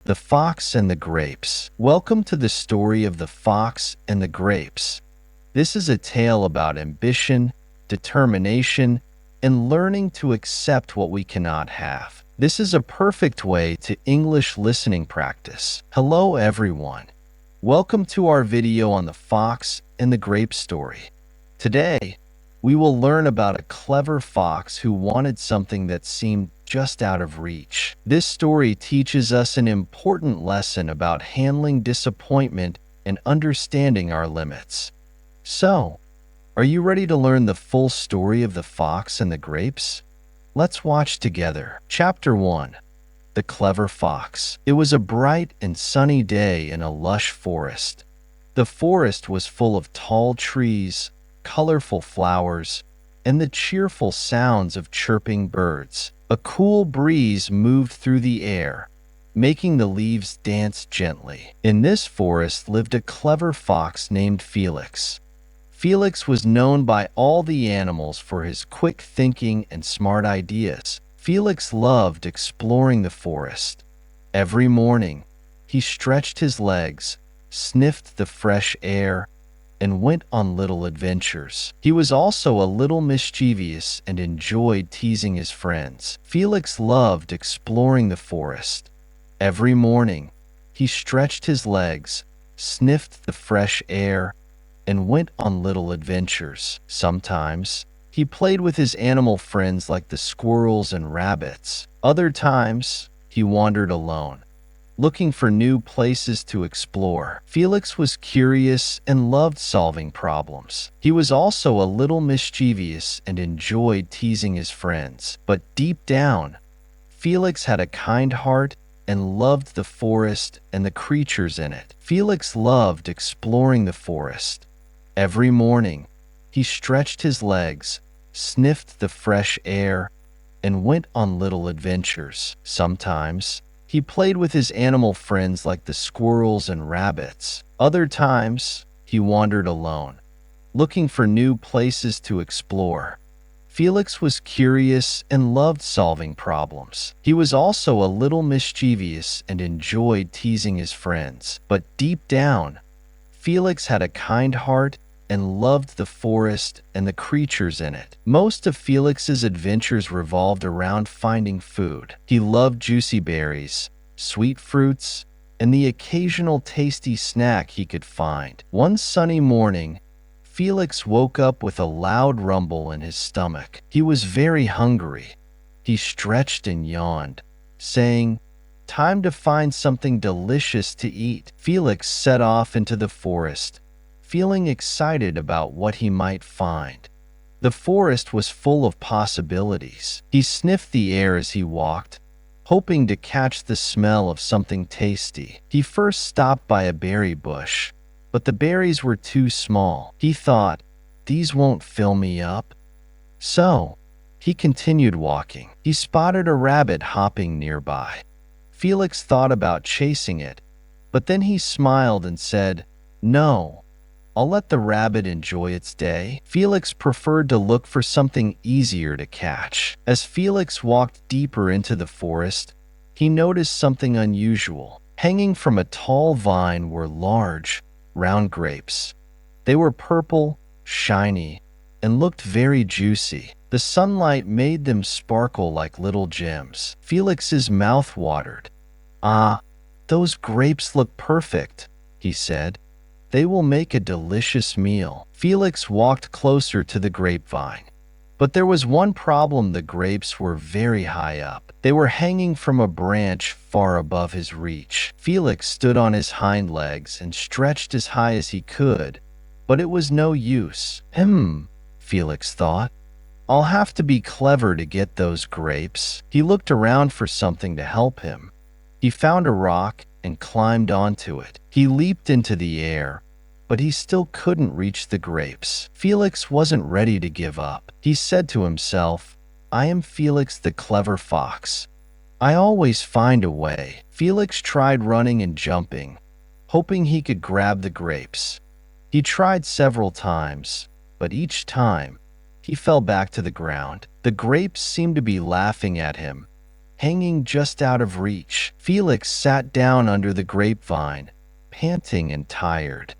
The Fox and the Grapes. Welcome to the story of the fox and the grapes. This is a tale about ambition, determination, and learning to accept what we cannot have. This is a perfect way to English listening practice. Hello everyone. Welcome to our video on the fox and the grape story. Today, we will learn about a clever fox who wanted something that seemed just out of reach. This story teaches us an important lesson about handling disappointment and understanding our limits. So, are you ready to learn the full story of the fox and the grapes? Let's watch together. Chapter 1. The Clever Fox. It was a bright and sunny day in a lush forest. The forest was full of tall trees, colorful flowers, and the cheerful sounds of chirping birds. A cool breeze moved through the air, making the leaves dance gently. In this forest lived a clever fox named Felix. Felix was known by all the animals for his quick thinking and smart ideas. Felix loved exploring the forest. Every morning, he stretched his legs, sniffed the fresh air, and went on little adventures. He was also a little mischievous and enjoyed teasing his friends. Felix loved exploring the forest. Every morning, he stretched his legs, sniffed the fresh air, and went on little adventures. Sometimes, he played with his animal friends like the squirrels and rabbits. Other times, he wandered alone, looking for new places to explore. Felix was curious and loved solving problems. He was also a little mischievous and enjoyed teasing his friends. But deep down, Felix had a kind heart and loved the forest and the creatures in it. Felix loved exploring the forest. Every morning, he stretched his legs, sniffed the fresh air, and went on little adventures. Sometimes, he played with his animal friends like the squirrels and rabbits. Other times, he wandered alone, looking for new places to explore. Felix was curious and loved solving problems. He was also a little mischievous and enjoyed teasing his friends. But deep down, Felix had a kind heart and loved the forest and the creatures in it. Most of Felix's adventures revolved around finding food. He loved juicy berries, sweet fruits, and the occasional tasty snack he could find. One sunny morning, Felix woke up with a loud rumble in his stomach. He was very hungry. He stretched and yawned, saying, "Time to find something delicious to eat." Felix set off into the forest, feeling excited about what he might find. The forest was full of possibilities. He sniffed the air as he walked, hoping to catch the smell of something tasty. He first stopped by a berry bush, but the berries were too small. He thought, "These won't fill me up." So, he continued walking. He spotted a rabbit hopping nearby. Felix thought about chasing it, but then he smiled and said, "No, I'll let the rabbit enjoy its day." Felix preferred to look for something easier to catch. As Felix walked deeper into the forest, he noticed something unusual. Hanging from a tall vine were large, round grapes. They were purple, shiny, and looked very juicy. The sunlight made them sparkle like little gems. Felix's mouth watered. "Ah, those grapes look perfect," he said. "They will make a delicious meal." Felix walked closer to the grapevine. But there was one problem: the grapes were very high up. They were hanging from a branch far above his reach. Felix stood on his hind legs and stretched as high as he could, but it was no use. Felix thought. "I'll have to be clever to get those grapes." He looked around for something to help him. He found a rock and climbed onto it. He leaped into the air, but he still couldn't reach the grapes. Felix wasn't ready to give up. He said to himself, "I am Felix the Clever Fox. I always find a way." Felix tried running and jumping, hoping he could grab the grapes. He tried several times, but each time, he fell back to the ground. The grapes seemed to be laughing at him, hanging just out of reach. Felix sat down under the grapevine, panting and tired.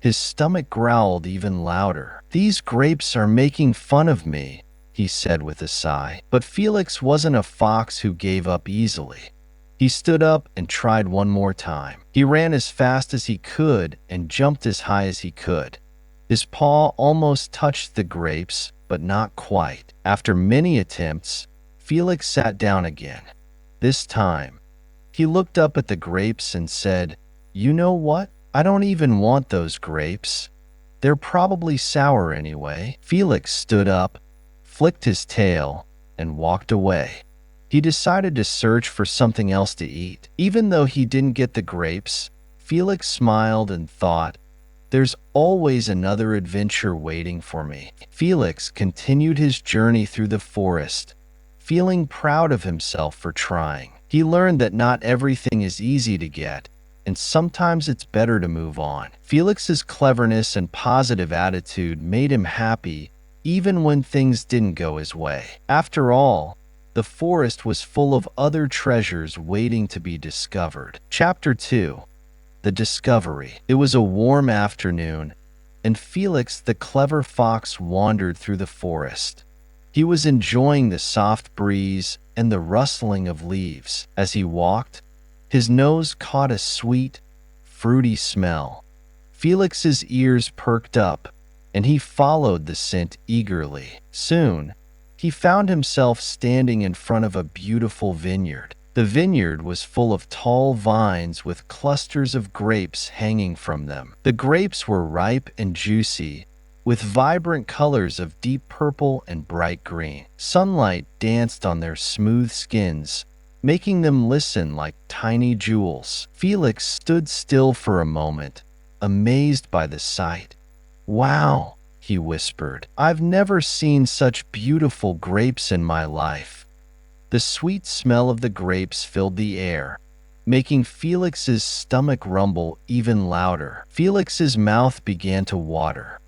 His stomach growled even louder. "These grapes are making fun of me," he said with a sigh. But Felix wasn't a fox who gave up easily. He stood up and tried one more time. He ran as fast as he could and jumped as high as he could. His paw almost touched the grapes, but not quite. After many attempts, Felix sat down again. This time, he looked up at the grapes and said, "You know what? I don't even want those grapes. They're probably sour anyway." Felix stood up, flicked his tail, and walked away. He decided to search for something else to eat. Even though he didn't get the grapes, Felix smiled and thought, "There's always another adventure waiting for me." Felix continued his journey through the forest, feeling proud of himself for trying. He learned that not everything is easy to get, and sometimes it's better to move on. Felix's cleverness and positive attitude made him happy, even when things didn't go his way. After all, the forest was full of other treasures waiting to be discovered. Chapter 2. The Discovery. It was a warm afternoon, and Felix the clever fox wandered through the forest. He was enjoying the soft breeze and the rustling of leaves. As he walked, his nose caught a sweet, fruity smell. Felix's ears perked up, and he followed the scent eagerly. Soon, he found himself standing in front of a beautiful vineyard. The vineyard was full of tall vines with clusters of grapes hanging from them. The grapes were ripe and juicy, with vibrant colors of deep purple and bright green. Sunlight danced on their smooth skins, making them glisten like tiny jewels. Felix stood still for a moment, amazed by the sight. "Wow," he whispered. "I've never seen such beautiful grapes in my life." The sweet smell of the grapes filled the air, making Felix's stomach rumble even louder. Felix's mouth began to water.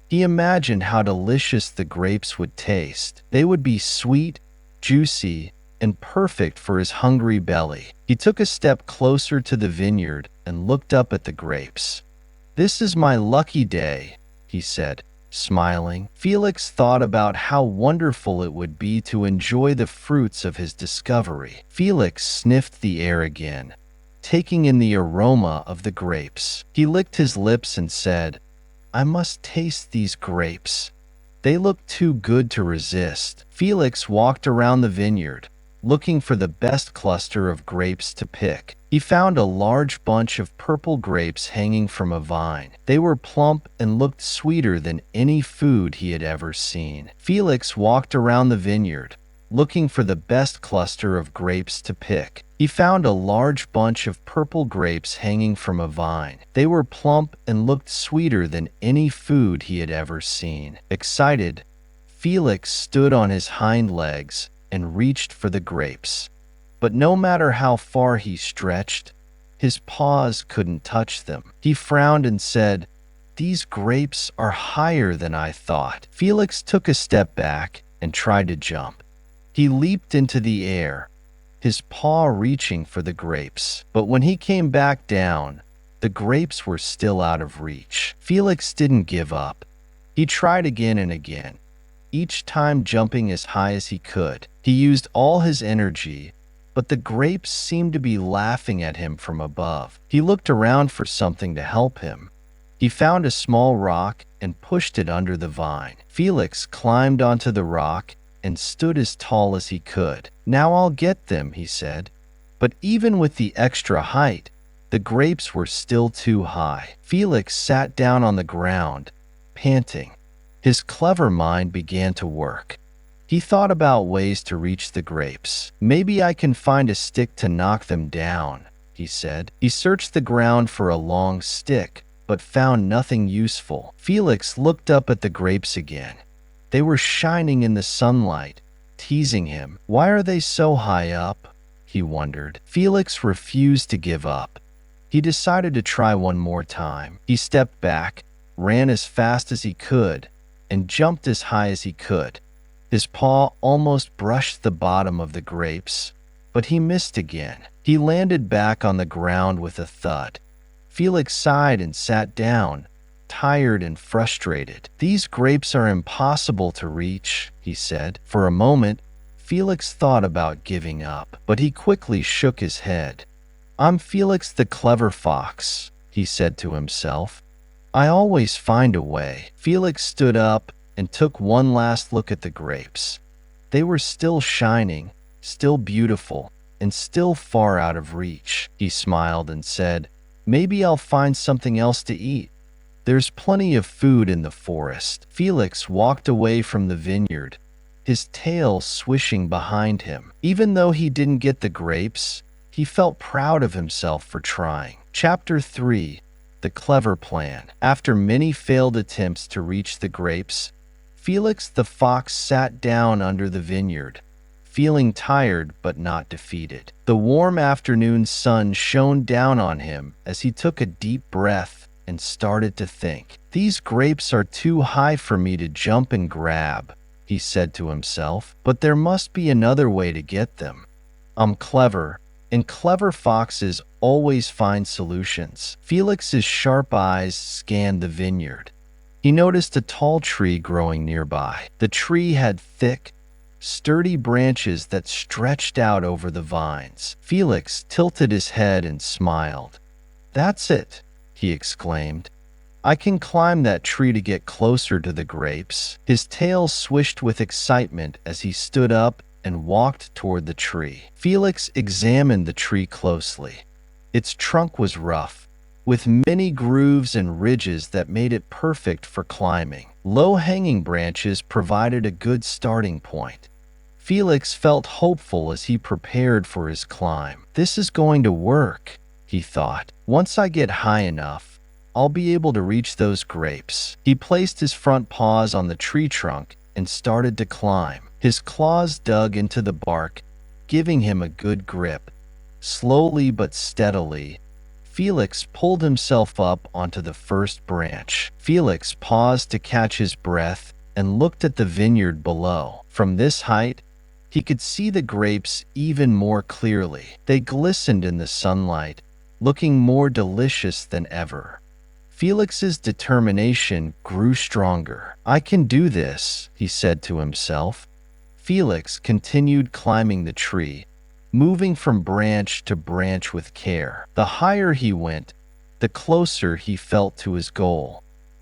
He imagined how delicious the grapes would taste. They would be sweet, juicy, and perfect for his hungry belly. He took a step closer to the vineyard and looked up at the grapes. "This is my lucky day," he said, smiling. Felix thought about how wonderful it would be to enjoy the fruits of his discovery. Felix sniffed the air again, taking in the aroma of the grapes. He licked his lips and said, "I must taste these grapes. They look too good to resist." Felix walked around the vineyard, looking for the best cluster of grapes to pick. He found a large bunch of purple grapes hanging from a vine. They were plump and looked sweeter than any food he had ever seen. Felix walked around the vineyard, looking for the best cluster of grapes to pick. He found a large bunch of purple grapes hanging from a vine. They were plump and looked sweeter than any food he had ever seen. Excited, Felix stood on his hind legs and reached for the grapes. But no matter how far he stretched, his paws couldn't touch them. He frowned and said, "These grapes are higher than I thought." Felix took a step back and tried to jump. He leaped into the air, his paw reaching for the grapes. But when he came back down, the grapes were still out of reach. Felix didn't give up. He tried again and again, each time jumping as high as he could. He used all his energy, but the grapes seemed to be laughing at him from above. He looked around for something to help him. He found a small rock and pushed it under the vine. Felix climbed onto the rock and stood as tall as he could. "Now I'll get them," he said. But even with the extra height, the grapes were still too high. Felix sat down on the ground, panting. His clever mind began to work. He thought about ways to reach the grapes. "Maybe I can find a stick to knock them down," he said. He searched the ground for a long stick, but found nothing useful. Felix looked up at the grapes again. They were shining in the sunlight, teasing him. "Why are they so high up?" he wondered. Felix refused to give up. He decided to try one more time. He stepped back, ran as fast as he could, and jumped as high as he could. His paw almost brushed the bottom of the grapes, but he missed again. He landed back on the ground with a thud. Felix sighed and sat down, tired and frustrated. "These grapes are impossible to reach," he said. For a moment, Felix thought about giving up, but he quickly shook his head. "I'm Felix the Clever Fox," he said to himself. "I always find a way." Felix stood up and took one last look at the grapes. They were still shining, still beautiful, and still far out of reach. He smiled and said, "Maybe I'll find something else to eat. There's plenty of food in the forest." Felix walked away from the vineyard, his tail swishing behind him. Even though he didn't get the grapes, he felt proud of himself for trying. Chapter 3: The Clever Plan. After many failed attempts to reach the grapes, Felix the Fox sat down under the vineyard, feeling tired but not defeated. The warm afternoon sun shone down on him as he took a deep breath and started to think. "These grapes are too high for me to jump and grab," he said to himself, "but there must be another way to get them. I'm clever, and clever foxes always find solutions." Felix's sharp eyes scanned the vineyard. He noticed a tall tree growing nearby. The tree had thick, sturdy branches that stretched out over the vines. Felix tilted his head and smiled. "That's it," he exclaimed. "I can climb that tree to get closer to the grapes." His tail swished with excitement as he stood up and walked toward the tree. Felix examined the tree closely. Its trunk was rough, with many grooves and ridges that made it perfect for climbing. Low-hanging branches provided a good starting point. Felix felt hopeful as he prepared for his climb. "This is going to work," he thought. "Once I get high enough, I'll be able to reach those grapes." He placed his front paws on the tree trunk and started to climb. His claws dug into the bark, giving him a good grip. Slowly but steadily, Felix pulled himself up onto the first branch. Felix paused to catch his breath and looked at the vineyard below. From this height, he could see the grapes even more clearly. They glistened in the sunlight, looking more delicious than ever. Felix's determination grew stronger. "I can do this," he said to himself. Felix continued climbing the tree, moving from branch to branch with care. The higher he went, the closer he felt to his goal.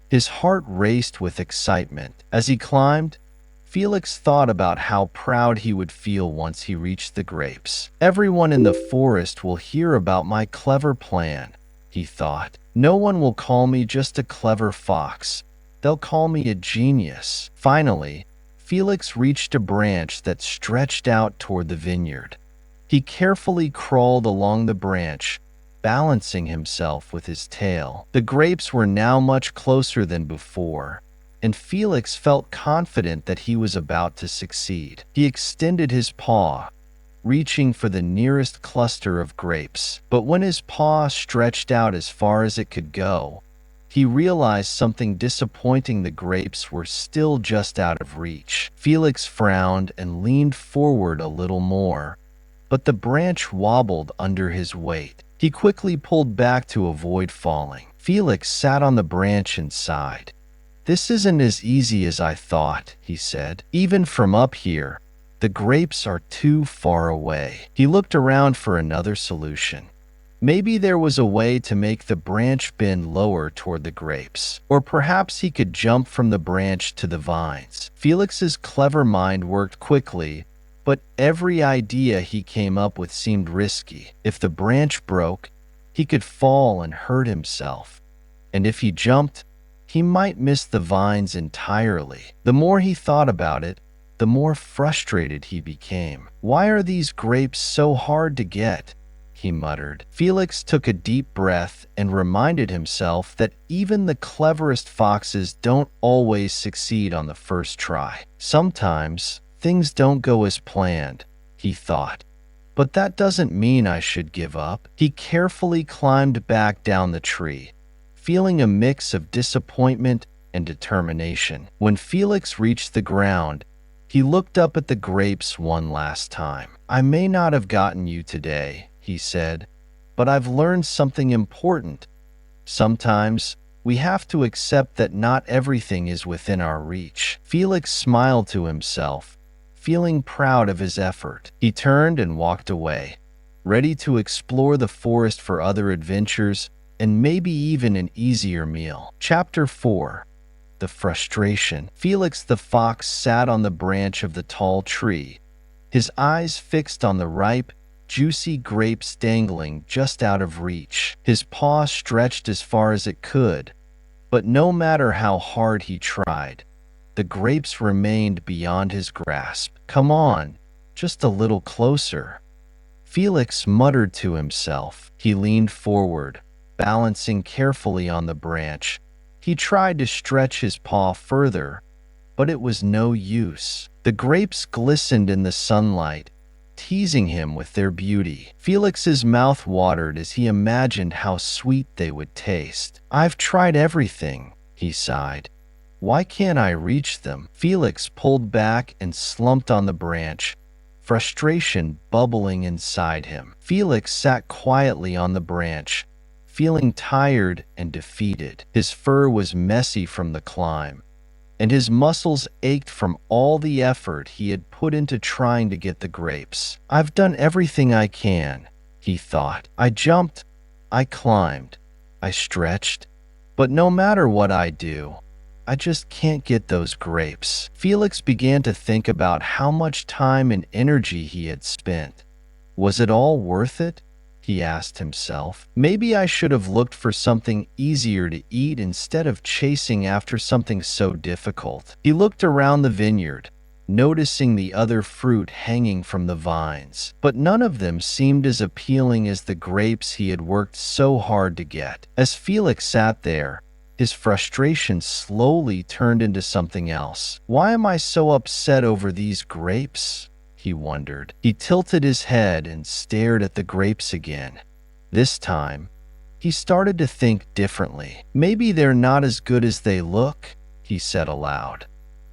His heart raced with excitement. As he climbed, Felix thought about how proud he would feel once he reached the grapes. "Everyone in the forest will hear about my clever plan," he thought. "No one will call me just a clever fox. They'll call me a genius." Finally, Felix reached a branch that stretched out toward the vineyard. He carefully crawled along the branch, balancing himself with his tail. The grapes were now much closer than before, and Felix felt confident that he was about to succeed. He extended his paw, reaching for the nearest cluster of grapes. But when his paw stretched out as far as it could go, he realized something disappointing. The grapes were still just out of reach. Felix frowned and leaned forward a little more, but the branch wobbled under his weight. He quickly pulled back to avoid falling. Felix sat on the branch and sighed. "This isn't as easy as I thought," he said. "Even from up here, the grapes are too far away." He looked around for another solution. Maybe there was a way to make the branch bend lower toward the grapes, or perhaps he could jump from the branch to the vines. Felix's clever mind worked quickly, but every idea he came up with seemed risky. If the branch broke, he could fall and hurt himself, and if he jumped, he might miss the vines entirely. The more he thought about it, the more frustrated he became. "Why are these grapes so hard to get?" he muttered. Felix took a deep breath and reminded himself that even the cleverest foxes don't always succeed on the first try. Sometimes things don't go as planned, he thought. But that doesn't mean I should give up. He carefully climbed back down the tree, feeling a mix of disappointment and determination. When Felix reached the ground, He looked up at the grapes one last time. "I may not have gotten you today," he said, "but I've learned something important. Sometimes we have to accept that not everything is within our reach." Felix smiled to himself, feeling proud of his effort. He turned and walked away, ready to explore the forest for other adventures and maybe even an easier meal. Chapter 4. The Frustration. Felix the Fox sat on the branch of the tall tree, his eyes fixed on the ripe, juicy grapes dangling just out of reach. His paw stretched as far as it could, but no matter how hard he tried, the grapes remained beyond his grasp. "Come on, just a little closer," Felix muttered to himself. He leaned forward, balancing carefully on the branch. He tried to stretch his paw further, but it was no use. The grapes glistened in the sunlight, teasing him with their beauty. Felix's mouth watered as he imagined how sweet they would taste. "I've tried everything," he sighed. "Why can't I reach them?" Felix pulled back and slumped on the branch, frustration bubbling inside him. Felix sat quietly on the branch, feeling tired and defeated. His fur was messy from the climb, and his muscles ached from all the effort he had put into trying to get the grapes. "I've done everything I can," he thought. "I jumped, I climbed, I stretched, but no matter what I do, I just can't get those grapes." Felix began to think about how much time and energy he had spent. Was it all worth it? He asked himself. Maybe I should have looked for something easier to eat instead of chasing after something so difficult. He looked around the vineyard, noticing the other fruit hanging from the vines, but none of them seemed as appealing as the grapes he had worked so hard to get. As Felix sat there, his frustration slowly turned into something else. "Why am I so upset over these grapes?" he wondered. He tilted his head and stared at the grapes again. This time, he started to think differently. "Maybe they're not as good as they look," he said aloud.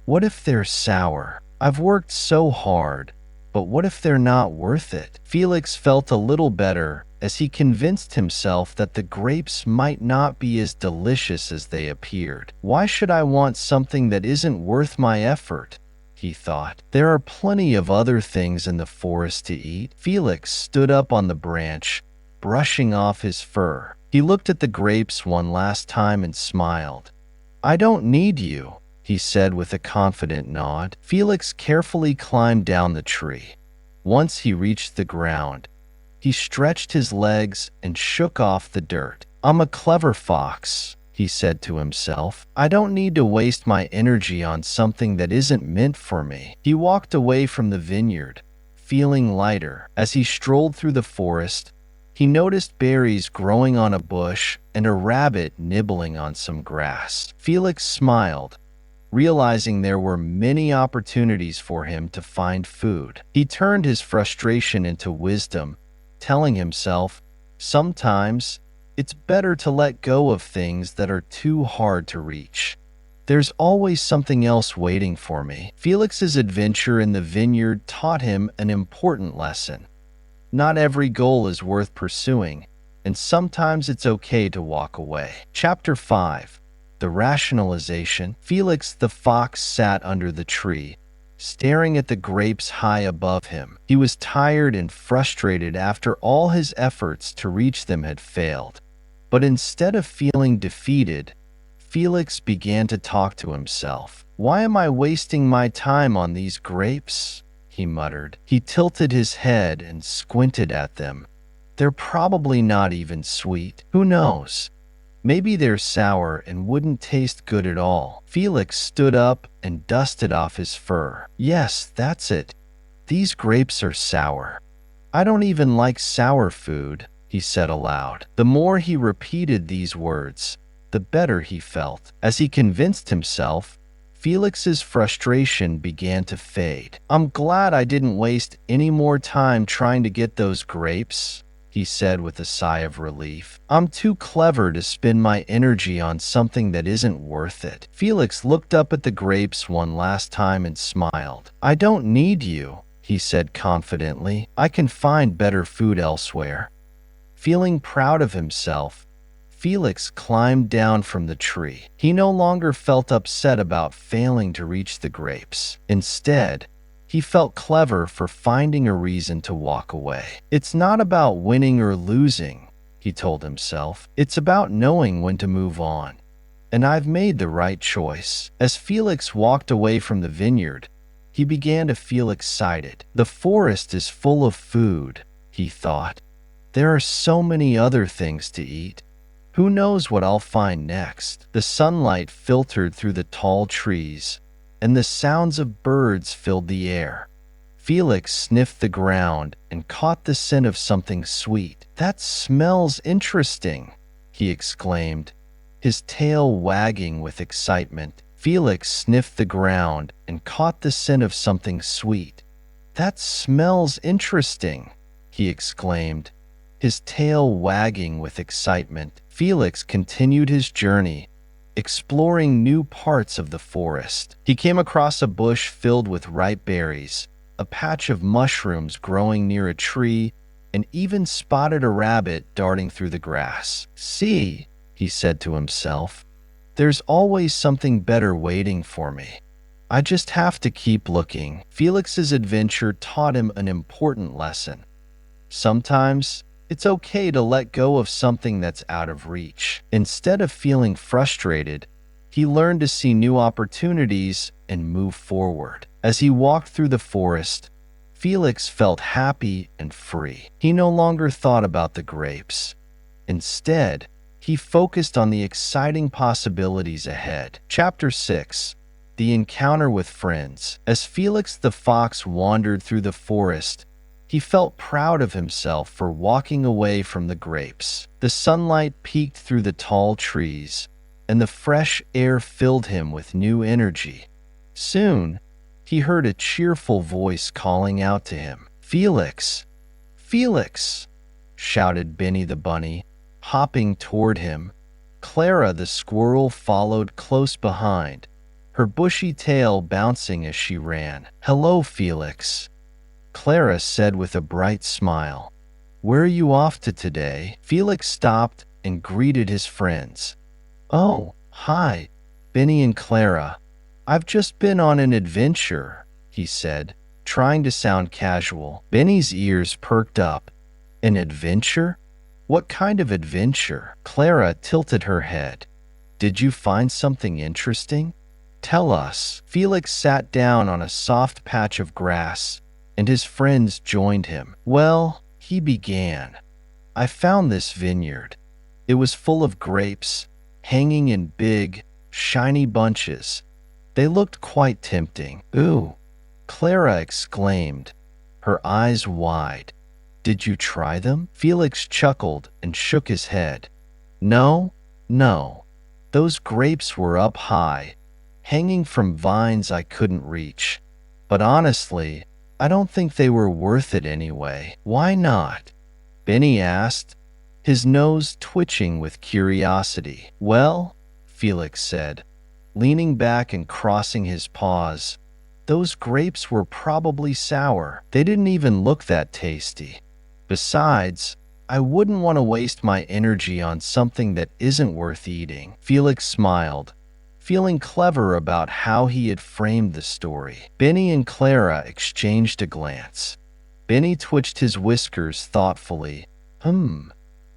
"What if they're sour? I've worked so hard, but what if they're not worth it?" Felix felt a little better as he convinced himself that the grapes might not be as delicious as they appeared. "Why should I want something that isn't worth my effort?" he thought. "There are plenty of other things in the forest to eat." Felix stood up on the branch, brushing off his fur. He looked at the grapes one last time and smiled. "I don't need you," he said with a confident nod. Felix carefully climbed down the tree. Once he reached the ground, he stretched his legs and shook off the dirt. "I'm a clever fox," he said to himself. "I don't need to waste my energy on something that isn't meant for me." He walked away from the vineyard, feeling lighter. As he strolled through the forest, he noticed berries growing on a bush and a rabbit nibbling on some grass. Felix smiled, realizing there were many opportunities for him to find food. He turned his frustration into wisdom, telling himself, sometimes it's better to let go of things that are too hard to reach. There's always something else waiting for me. Felix's adventure in the vineyard taught him an important lesson. Not every goal is worth pursuing, and sometimes it's okay to walk away. Chapter 5. The Rationalization. Felix the Fox sat under the tree, staring at the grapes high above him. He was tired and frustrated after all his efforts to reach them had failed. But instead of feeling defeated, Felix began to talk to himself. "Why am I wasting my time on these grapes?" he muttered. He tilted his head and squinted at them. "They're probably not even sweet. Who knows? Maybe they're sour and wouldn't taste good at all." Felix stood up and dusted off his fur. "Yes, that's it. These grapes are sour. I don't even like sour food," he said aloud. The more he repeated these words, the better he felt. As he convinced himself, Felix's frustration began to fade. "I'm glad I didn't waste any more time trying to get those grapes," he said with a sigh of relief. I'm too clever to spend my energy on something that isn't worth it. Felix looked up at the grapes one last time and smiled. I don't need you, he said confidently. I can find better food elsewhere. Feeling proud of himself, Felix climbed down from the tree. He no longer felt upset about failing to reach the grapes. Instead, he felt clever for finding a reason to walk away. It's not about winning or losing, he told himself. It's about knowing when to move on. And I've made the right choice. As Felix walked away from the vineyard, he began to feel excited. The forest is full of food, he thought. There are so many other things to eat. Who knows what I'll find next? The sunlight filtered through the tall trees, and the sounds of birds filled the air. Felix sniffed the ground and caught the scent of something sweet. That smells interesting, he exclaimed, his tail wagging with excitement. Felix sniffed the ground and caught the scent of something sweet. That smells interesting, he exclaimed, his tail wagging with excitement. Felix continued his journey, exploring new parts of the forest. He came across a bush filled with ripe berries, a patch of mushrooms growing near a tree, and even spotted a rabbit darting through the grass. See, he said to himself, there's always something better waiting for me. I just have to keep looking. Felix's adventure taught him an important lesson. Sometimes, it's okay to let go of something that's out of reach. Instead of feeling frustrated, he learned to see new opportunities and move forward. As he walked through the forest, Felix felt happy and free. He no longer thought about the grapes. Instead, he focused on the exciting possibilities ahead. Chapter 6. The Encounter with Friends. As Felix the Fox wandered through the forest, he felt proud of himself for walking away from the grapes. The sunlight peeked through the tall trees, and the fresh air filled him with new energy. Soon, he heard a cheerful voice calling out to him. "Felix! Felix!" shouted Benny the bunny, hopping toward him. Clara the squirrel followed close behind, her bushy tail bouncing as she ran. "Hello, Felix," Clara said with a bright smile. "Where are you off to today?" Felix stopped and greeted his friends. "Oh, hi, Benny and Clara. I've just been on an adventure," he said, trying to sound casual. Benny's ears perked up. "An adventure? What kind of adventure?" Clara tilted her head. "Did you find something interesting? Tell us." Felix sat down on a soft patch of grass, and his friends joined him. "Well," he began, "I found this vineyard. It was full of grapes, hanging in big, shiny bunches. They looked quite tempting." "Ooh," Clara exclaimed, her eyes wide. "Did you try them?" Felix chuckled and shook his head. No. Those grapes were up high, hanging from vines I couldn't reach. But honestly, I don't think they were worth it anyway." "Why not?" Benny asked, his nose twitching with curiosity. "Well," Felix said, leaning back and crossing his paws, "those grapes were probably sour. They didn't even look that tasty. Besides, I wouldn't want to waste my energy on something that isn't worth eating." Felix smiled, feeling clever about how he had framed the story. Benny and Clara exchanged a glance. Benny twitched his whiskers thoughtfully.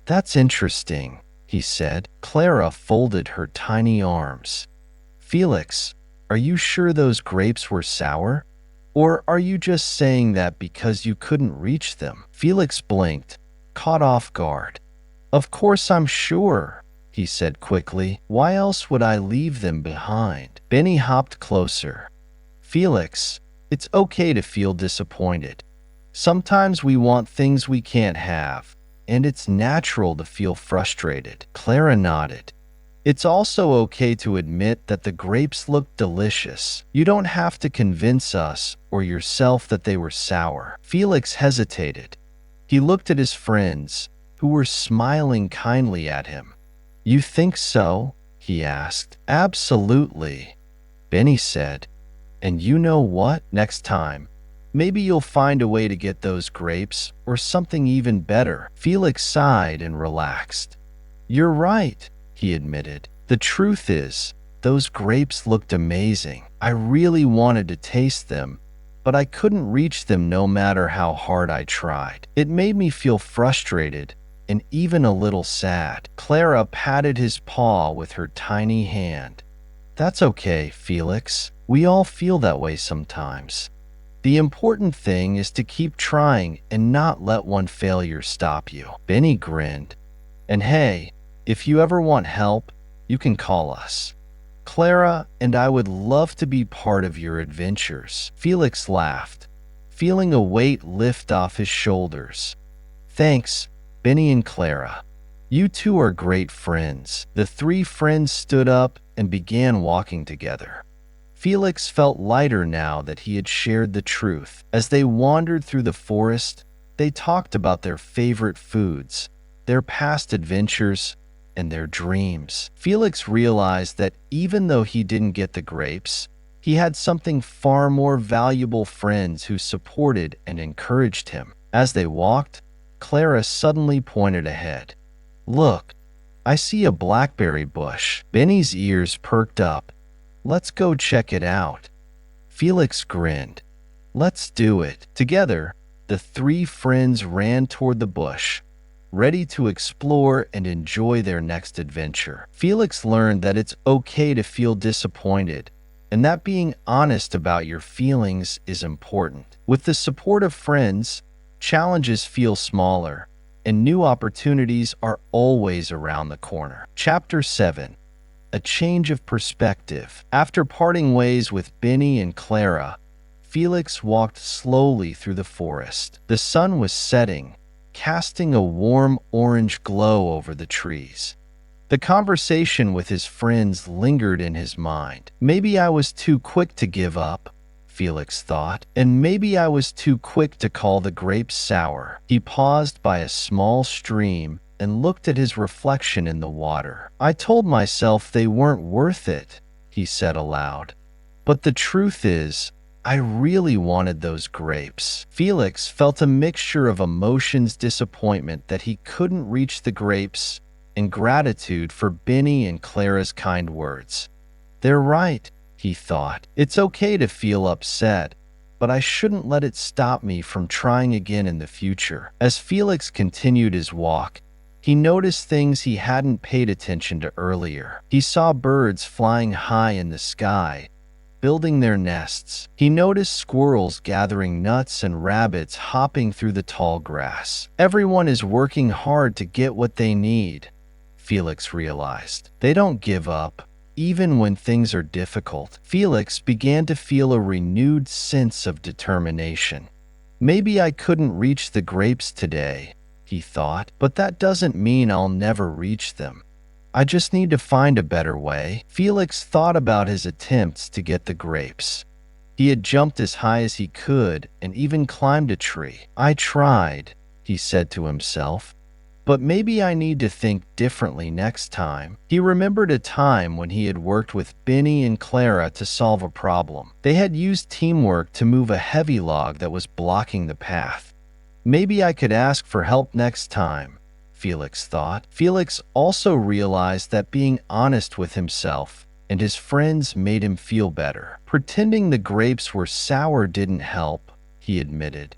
That's interesting," he said. Clara folded her tiny arms. "Felix, are you sure those grapes were sour? Or are you just saying that because you couldn't reach them?" Felix blinked, caught off guard. "Of course I'm sure," he said quickly. "Why else would I leave them behind?" Benny hopped closer. "Felix, it's okay to feel disappointed. Sometimes we want things we can't have, and it's natural to feel frustrated." Clara nodded. "It's also okay to admit that the grapes looked delicious. You don't have to convince us or yourself that they were sour." Felix hesitated. He looked at his friends, who were smiling kindly at him. "You think so?" he asked. "Absolutely," Benny said. "And you know what? Next time, maybe you'll find a way to get those grapes, or something even better." Felix sighed and relaxed. "You're right," he admitted. "The truth is, those grapes looked amazing. I really wanted to taste them, but I couldn't reach them no matter how hard I tried. It made me feel frustrated and even a little sad." Clara patted his paw with her tiny hand. "That's okay, Felix. We all feel that way sometimes. The important thing is to keep trying and not let one failure stop you." Benny grinned. "And hey, if you ever want help, you can call us. Clara and I would love to be part of your adventures." Felix laughed, feeling a weight lift off his shoulders. "Thanks, Benny and Clara. You two are great friends." The three friends stood up and began walking together. Felix felt lighter now that he had shared the truth. As they wandered through the forest, they talked about their favorite foods, their past adventures, and their dreams. Felix realized that even though he didn't get the grapes, he had something far more valuable: friends who supported and encouraged him. As they walked, Clara suddenly pointed ahead. "Look, I see a blackberry bush." Benny's ears perked up. "Let's go check it out." Felix grinned. "Let's do it." Together, the three friends ran toward the bush, ready to explore and enjoy their next adventure. Felix learned that it's okay to feel disappointed, and that being honest about your feelings is important. With the support of friends, challenges feel smaller, and new opportunities are always around the corner. Chapter 7: A Change of Perspective. After parting ways with Benny and Clara, Felix walked slowly through the forest. The sun was setting, casting a warm orange glow over the trees. The conversation with his friends lingered in his mind. Maybe I was too quick to give up, Felix thought, and maybe I was too quick to call the grapes sour. He paused by a small stream and looked at his reflection in the water. "I told myself they weren't worth it," he said aloud. "But the truth is, I really wanted those grapes." Felix felt a mixture of emotions: disappointment that he couldn't reach the grapes, and gratitude for Benny and Clara's kind words. "They're right," he thought. "It's okay to feel upset, but I shouldn't let it stop me from trying again in the future." As Felix continued his walk, he noticed things he hadn't paid attention to earlier. He saw birds flying high in the sky, building their nests. He noticed squirrels gathering nuts and rabbits hopping through the tall grass. Everyone is working hard to get what they need, Felix realized. They don't give up, even when things are difficult. Felix began to feel a renewed sense of determination. "Maybe I couldn't reach the grapes today," he thought, "but that doesn't mean I'll never reach them. I just need to find a better way." Felix thought about his attempts to get the grapes. He had jumped as high as he could and even climbed a tree. "I tried," he said to himself, "but maybe I need to think differently next time." He remembered a time when he had worked with Benny and Clara to solve a problem. They had used teamwork to move a heavy log that was blocking the path. "Maybe I could ask for help next time," Felix thought. Felix also realized that being honest with himself and his friends made him feel better. "Pretending the grapes were sour didn't help," he admitted.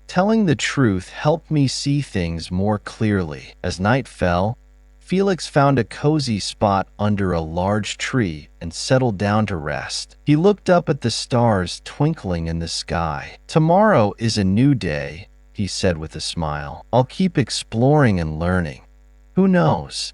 "Telling the truth helped me see things more clearly." As night fell, Felix found a cozy spot under a large tree and settled down to rest. He looked up at the stars twinkling in the sky. "Tomorrow is a new day," he said with a smile. "I'll keep exploring and learning. Who knows?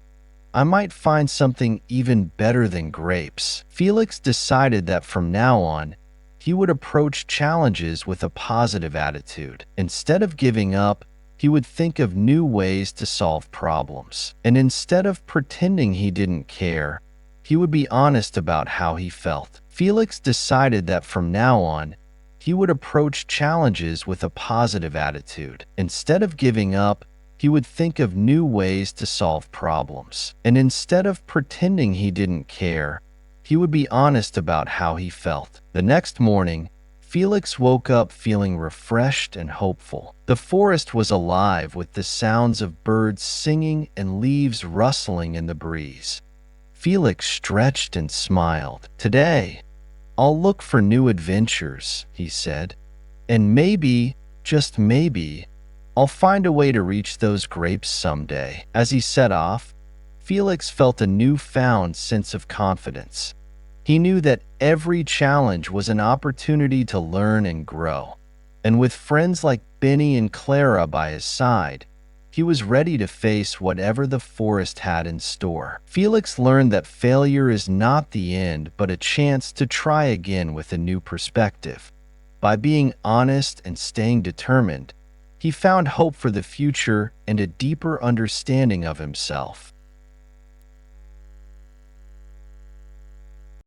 I might find something even better than grapes." Felix decided that from now on, he would approach challenges with a positive attitude. Instead of giving up, he would think of new ways to solve problems. And instead of pretending he didn't care, he would be honest about how he felt. Felix decided that from now on, he would approach challenges with a positive attitude. Instead of giving up, he would think of new ways to solve problems. And instead of pretending he didn't care, he would be honest about how he felt. The next morning, Felix woke up feeling refreshed and hopeful. The forest was alive with the sounds of birds singing and leaves rustling in the breeze. Felix stretched and smiled. "Today, I'll look for new adventures," he said. "And maybe, just maybe, I'll find a way to reach those grapes someday." As he set off, Felix felt a newfound sense of confidence. He knew that every challenge was an opportunity to learn and grow. And with friends like Benny and Clara by his side, he was ready to face whatever the forest had in store. Felix learned that failure is not the end, but a chance to try again with a new perspective. By being honest and staying determined, he found hope for the future and a deeper understanding of himself.